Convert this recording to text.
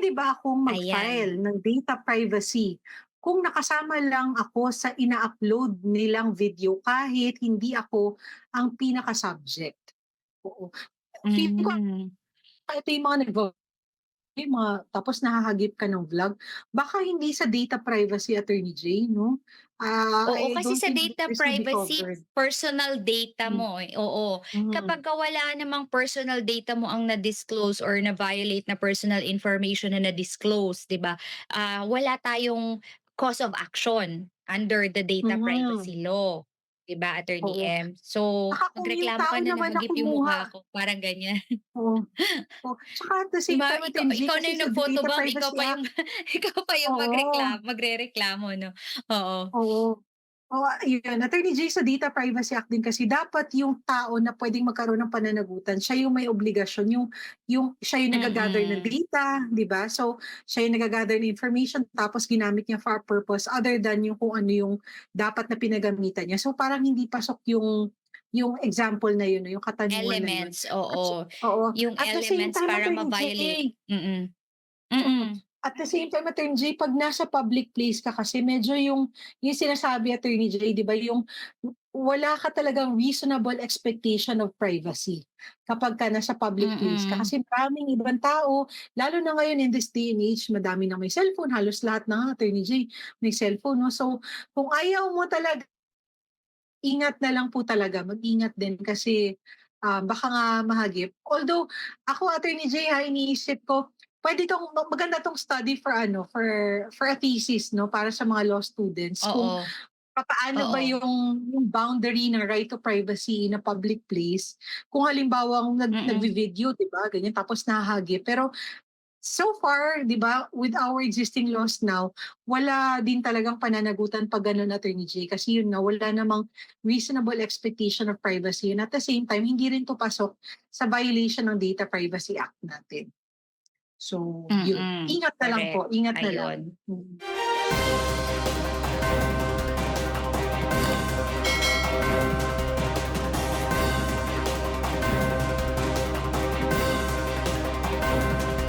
puwede ba akong Ayan. mag-file ng data privacy kung nakasama lang ako sa ina-upload nilang video kahit hindi ako ang pinaka-subject? Oo. Feeling ko Hmm. ito yung mga yung mga tapos nahahagip ka ng vlog, baka hindi sa data privacy, Attorney J, 'no? Oo, I kasi don't sa think data this will be privacy, covered. personal data Hmm, mo, eh, oo. mhm, Kapagka wala namang personal data mo ang na-disclose or na-violate na personal information na na-disclose, 'di ba, wala tayong cause of action under the data mhm, privacy law, 'di ba, Attorney oo. M? So, Saka kung yung magreklamo tao ka na naman na nahagip yung mukha kumuha ko, parang ganyan. oo, oh, tsaka at the 'Di same ba time, ikaw Attorney J, ikaw na kasi yung sa Data nag-photobomb, ikaw Privacy pa yung Act ikaw pa yung oo. magrereklamo 'no? Oo. Oo. Oo, ayun, Attorney J, sa Data Privacy Act din kasi dapat yung tao na puwedeng magkaroon ng pananagutan, siya yung may obligasyon, yung siya yung nagga-gather ng Mm. data, 'di ba? So, siya yung nagga-gather ng information tapos ginamit niya for a purpose other than yung kung ano yung dapat na pinagamitan niya. So, parang hindi pasok yung example na yun, yung katanungan na yun. Elements, At oo. oo, Yung at the same elements time, para Attorney J ma-violate. Mm. mm. Mm. At the same time, Attorney J, 'pag nasa public place ka kasi medyo yung sinasabi, Attorney J, 'di ba, yung wala ka talagang reasonable expectation of privacy kapagka nasa public place ka. Mm. Kasi maraming ibang tao, lalo na ngayon in this day and age, madami na may cellphone, halos lahat na nga, Attorney J, may cellphone, 'no? So, kung ayaw mo talaga, ingat na lang po talaga, mag-ingat din kasi, baka nga mahagip. Although ako, Attorney J, iniisip ko puwede 'tong maganda 'tong study for ano, for a thesis, 'no, para sa mga law students kung Oo, papaano ba oo. yung boundary ng right to privacy in a public place. Kung halimbawang Mm. nagvi-video, 'di ba, ganyan, tapos nahahagip. Pero so far, 'di ba, with our existing laws now, wala din talagang pananagutan 'pag gano'n, Attorney J, kasi yun nga, wala namang reasonable expectation of privacy, and at the same time, hindi rin 'to pasok sa violation ng Data Privacy Act natin. So, yun. Mm. Ingat na lang Correct. po, ingat na lang. Ayun. Mm.